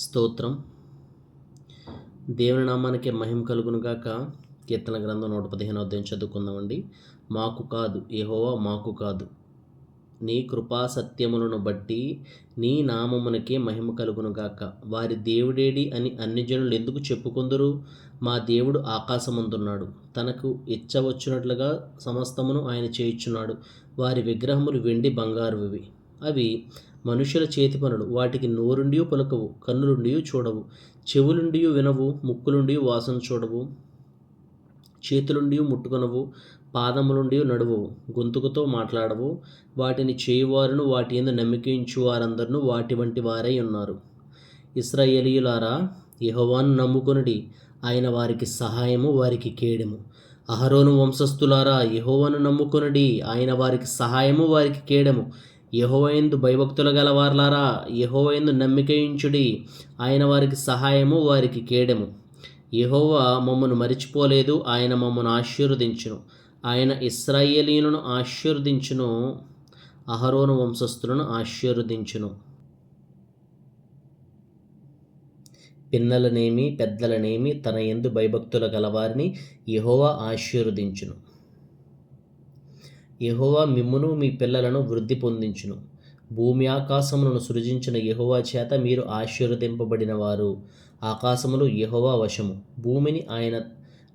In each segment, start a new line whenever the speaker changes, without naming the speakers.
స్తోత్రం. దేవుని నామానికి మహిమ కలుగును గాక. కీర్తన గ్రంథం 115వ అధ్యాయం చదువుకుందామండి. మాకు కాదు, యెహోవా మాకు కాదు, నీ కృపా సత్యములను బట్టి నీ నామమునకే మహిమ కలుగును గాక. వారి దేవుడేడి అని అన్ని జనులు ఎందుకు చెప్పుకొందురు? మా దేవుడు ఆకాశమందున్నాడు, తనకు ఇచ్చవచ్చునట్లుగా సమస్తమును ఆయన చేయుచున్నాడు. వారి విగ్రహములు వెండి బంగారువి, అవి మనుషుల చేతి పనులు. వాటికి నోరుండి పలుకవు, కన్నులుండి చూడవు, చెవులుండి వినవు, ముక్కులుండి వాసన చూడవు, చేతులుండి ముట్టుకొనవు, పాదములుండి నడువవు, గొంతుకుతో మాట్లాడవు. వాటిని చేయువారును వాటి యందు నమ్మికించు వారందరూ వాటి వంటి వారై ఉన్నారు. ఇశ్రాయేలీయులారా, యెహోవాను నమ్ముకొనుడి, ఆయన వారికి సహాయము, వారికి కేడెము. అహరోను వంశస్థులారా, యెహోవాను నమ్ముకొనుడి, ఆయన వారికి సహాయము, వారికి కేడెము. యెహోవా యందు భయభక్తులు గలవారలారా, యెహోవా యందు నమ్మికయుంచుడి, ఆయన వారికి సహాయము, వారికి కేడెము. యెహోవా మమ్మను మరిచిపోలేదు, ఆయన మమ్మను ఆశీర్వదించును. ఆయన ఇశ్రాయేలీయులను ఆశీర్వదించును, అహరోను వంశస్థులను ఆశీర్వదించును. పిన్నలనేమి పెద్దలనేమి తన యందు భయభక్తులు గలవారిని యెహోవా ఆశీర్వదించును. యెహోవా మిమ్మును మీ పిల్లలను వృద్ధి పొందించును. భూమి ఆకాశములను సృజించిన యెహోవా చేత మీరు ఆశీర్వదింపబడిన వారు. ఆకాశములు యెహోవా వశము, భూమిని ఆయన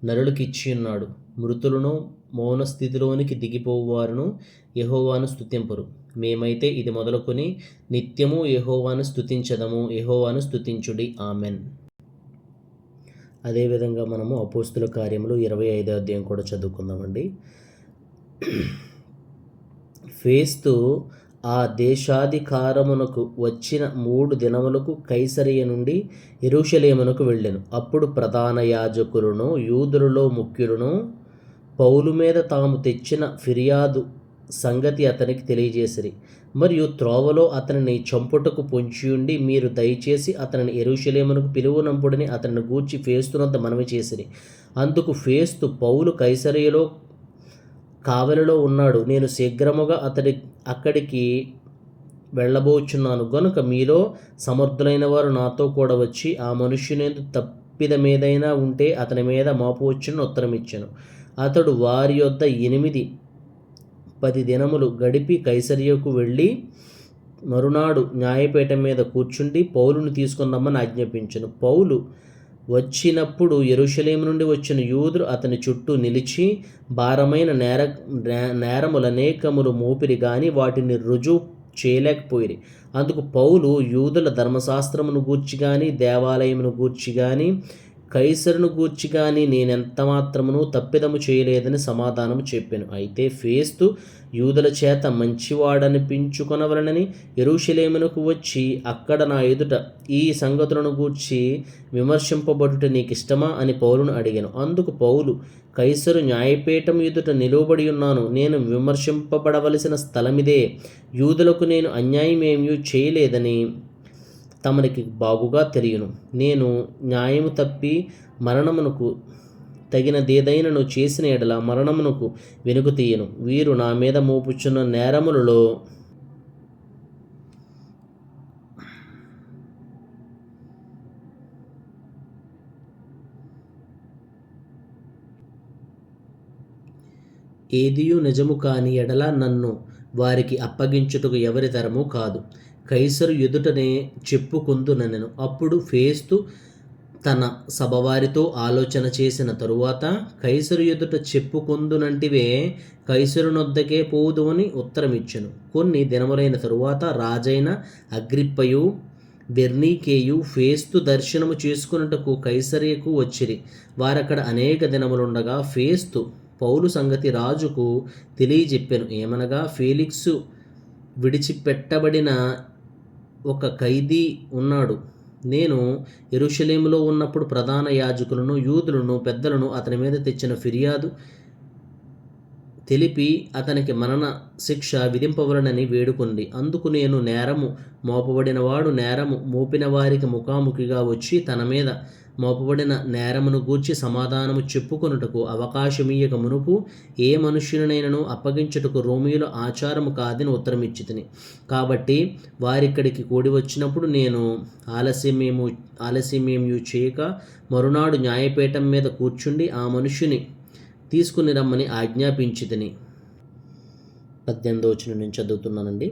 నరులకిచ్చి ఉన్నాడు. మృతులను మౌన స్థితిలోనికి దిగిపోవారును యెహోవాను స్తుతింపరు. మేమైతే ఇది మొదలుకొని నిత్యము యెహోవాను స్తుతించదము. యెహోవాను స్తుతించుడి. ఆమెన్. అదేవిధంగా మనము అపోస్తుల కార్యములు 25వ అధ్యాయం కూడా చదువుకుందామండి. ఫేస్తు ఆ దేశాధికారమునకు వచ్చిన 3 దినములకు కైసరయ నుండి యెరూషలేమునకు వెళ్ళెను. అప్పుడు ప్రధాన యాజకులను యూదులలో ముఖ్యులను పౌలు మీద తాము తెచ్చిన ఫిర్యాదు సంగతి అతనికి తెలియజేసిరి. మరియు త్రోవలో అతనిని చంపుటకు పొంచియుండి, మీరు దయచేసి అతనిని యెరూషలేమునకు పిలువనంపుడని అతనిని గూర్చి ఫేస్తునొద్ద మనవి చేసిరి. అందుకు ఫేస్తు, పౌలు కైసరయలో కావలిలో ఉన్నాడు, నేను శీఘ్రముగా అక్కడికి వెళ్ళబోచున్నాను గనుక మీలో సమర్థులైన వారు నాతో కూడా వచ్చి ఆ మనుష్యునేందు తప్పిదమేదైనా ఉంటే అతని మీద మోపవచ్చునని ఉత్తరమిచ్చాను. అతడు వారి యొద్ద 8-10 దినములు గడిపి కైసరియకు వెళ్ళి మరునాడు న్యాయపీఠం మీద కూర్చుండి పౌలును తీసుకుందామని ఆజ్ఞాపించెను. పౌలు వచ్చినప్పుడు యెరూషలేము నుండి వచ్చిన యూదులు అతని చుట్టూ నిలిచి, భారమైన నేరములనేకములు మోపిరి గాని వాటిని రుజువు చేయలేకపోయిరి. అందుకు పౌలు యూదుల ధర్మశాస్త్రమును గూర్చి గాని దేవాలయమును గూర్చి గాని కైసరును గూర్చి గాని నేనెంత మాత్రమును తప్పిదము చేయలేదని సమాధానము చెప్పాను. అయితే ఫేస్తు యూదుల చేత మంచివాడనిపించుకొనవలనని యెరూషలేమునకు వచ్చి అక్కడ నా ఎదుట ఈ సంగతులను గూర్చి విమర్శింపబడుట నీకిష్టమా అని పౌలును అడిగాను. అందుకు పౌలు, కైసరు న్యాయపీఠం ఎదుట నిలువబడి ఉన్నాను, నేను విమర్శింపబడవలసిన స్థలమిదే. యూదులకు నేను అన్యాయమేమీ చేయలేదని తమనికి బాగుగా తెలియను. నేను న్యాయము తప్పి మరణమునకు తగినదేదైనను చేసిన ఎడల మరణమునకు వెనుక తీయను. వీరు నా మీద మోపుచున్న నేరములలో ఏదియు నిజము కాని ఎడల నన్ను వారికి అప్పగించుటకు ఎవరి తరము కాదు, కైసరు ఎదుటనే చెప్పుకొందునెను. అప్పుడు ఫేస్తు తన సభవారితో ఆలోచన చేసిన తరువాత, కైసరు ఎదుట చెప్పుకొందునంటివే, కైసరునొద్దకే పోవుదువని ఉత్తరమిచ్చెను. కొన్ని దినములైన తరువాత రాజైన అగ్రిప్పయు బెర్నీకేయు ఫేస్తు దర్శనము చేసుకున్నటకు కైసరియకు వచ్చిరి. వారక్కడ అనేక దినములుండగా ఫేస్తు పౌలు సంగతి రాజుకు తెలియజెప్పెను. ఏమనగా, ఫేలిక్సు విడిచిపెట్టబడిన ఒక ఖైదీ ఉన్నాడు. నేను యెరూషలేములో ఉన్నప్పుడు ప్రధాన యాజకులను యూదులను పెద్దలను అతని మీద తెచ్చిన ఫిర్యాదు తెలిపి అతనికి మరణ శిక్ష విధింపవలనని వేడుకొంది. అందుకు నేను, నేరము మోపబడినవాడు నేరము మోపిన వారికి ముఖాముఖిగా వచ్చి తన మీద మోపబడిన నేరమును గూర్చి సమాధానము చెప్పుకొనుటకు అవకాశమియ్యక మునుపు ఏ మనుష్యునైనను అప్పగించుటకు రోమీయుల ఆచారము కాదని ఉత్తరమిచ్చితిని. కాబట్టి వారిక్కడికి కూడి వచ్చినప్పుడు నేను ఆలస్యమేమీ చేయక మరునాడు న్యాయపీఠం మీద కూర్చుండి ఆ మనుష్యుని తీసుకుని రమ్మని ఆజ్ఞాపించితిని. 18వ వచనం నుంచి చదువుతున్నానండి.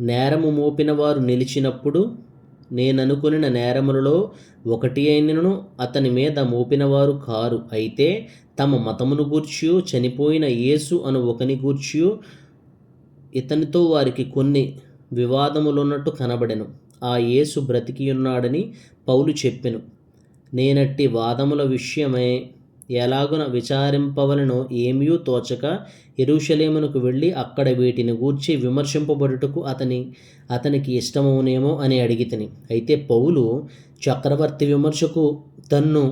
నేరము మోపిన వారు నిలిచినప్పుడు నేననుకొనిన నేరములలో ఒకటి అయినను అతని మీద మోపినవారు కారు. అయితే తమ మతమును గూర్చియు చనిపోయిన యేసు అను ఒకని గూర్చియు ఇతనితో వారికి కొన్ని వివాదములున్నట్టు కనబడెను. ఆ యేసు బ్రతికియున్నాడని పౌలు చెప్పెను. నేనట్టి వాదముల విషయమై ఎలాగున విచారింపవలనో ఏమీ తోచక యెరూషలేమునకు వెళ్ళి అక్కడ వీటిని గూర్చి విమర్శింపబడుటకు అతనికి ఇష్టమవునేమో అని అడిగితిని. అయితే పౌలు చక్రవర్తి విమర్శకు తన్ను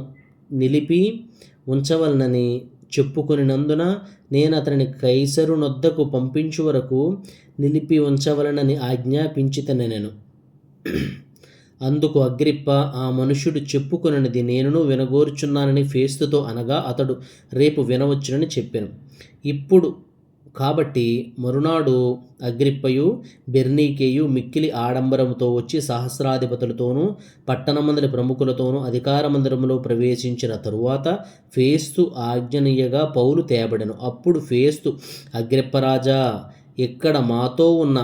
నిలిపి ఉంచవలనని చెప్పుకొనినందున నేను అతనిని కైసరునొద్దకు పంపించు వరకు నిలిపి ఉంచవలనని ఆజ్ఞాపించితినెను. అందుకు అగ్రిప్ప, ఆ మనుష్యుడు చెప్పుకొనినది నేనును వినగోరుచున్నానని ఫేస్తుతో అనగా అతడు రేపు వినవచ్చునని చెప్పెను. ఇప్పుడు కాబట్టి మరునాడు అగ్రిప్పయు బెర్నీకేయు మిక్కిలి ఆడంబరముతో వచ్చి సహస్రాధిపతులతోనూ పట్టణమందలి ప్రముఖులతోనూ అధికార మందిరములో ప్రవేశించిన తరువాత ఫేస్తు ఆజ్ఞనీయగా పౌలు తేబడెను. అప్పుడు ఫేస్తు, అగ్రిప్పరాజా, ఇక్కడ మాతో ఉన్న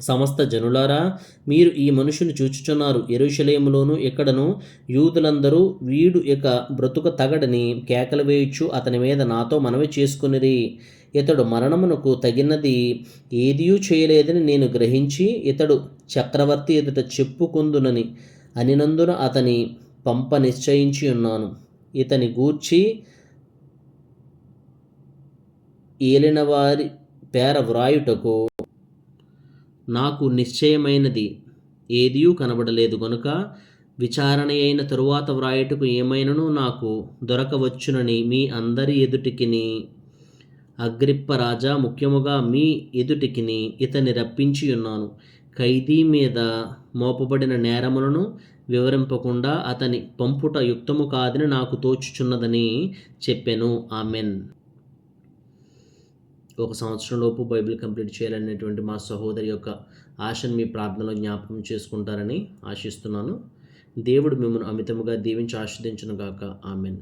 సమస్త జనులారా, మీరు ఈ మనుషుని చూచుచున్నారు. యెరూషలేములోను ఇక్కడను యూదులందరూ వీడు ఇక బ్రతుక తగడని కేకలు వేయుచు అతని మీద నాతో మనవి చేసుకొనిరి. ఇతడు మరణమునకు తగినది ఏదియూ చేయలేదని నేను గ్రహించి ఇతడు చక్రవర్తి ఎదుట చెప్పుకొందునని అనినందున అతని పంప నిశ్చయించి ఉన్నాను. ఇతని గూర్చి ఏలినవారి పేర వ్రాయుటకు నాకు నిశ్చయమైనది ఏదియూ కనబడలేదు గనుక విచారణ అయిన తరువాత వ్రాయుటకు ఏమైనను నాకు దొరకవచ్చునని మీ అందరి ఎదుటికిని అగ్రిప్ప రాజా, ముఖ్యముగా మీ ఎదుటికిని ఇతన్ని రప్పించి ఉన్నాను. ఖైదీ మీద మోపబడిన నేరములను వివరింపకుండా అతని పంపుట యుక్తము కాదని నాకు తోచుచున్నదని చెప్పెను. ఆమెన్. 1 సంవత్సరంలోపు బైబిల్ కంప్లీట్ చేయాలనేటువంటి మా సహోదరి యొక్క ఆశను మీ ప్రార్థనలో జ్ఞాపకం చేసుకుంటారని ఆశిస్తున్నాను. దేవుడు మిమ్మల్ని అమితముగా దీవించి ఆశీర్వదించును గాక. ఆమెన్.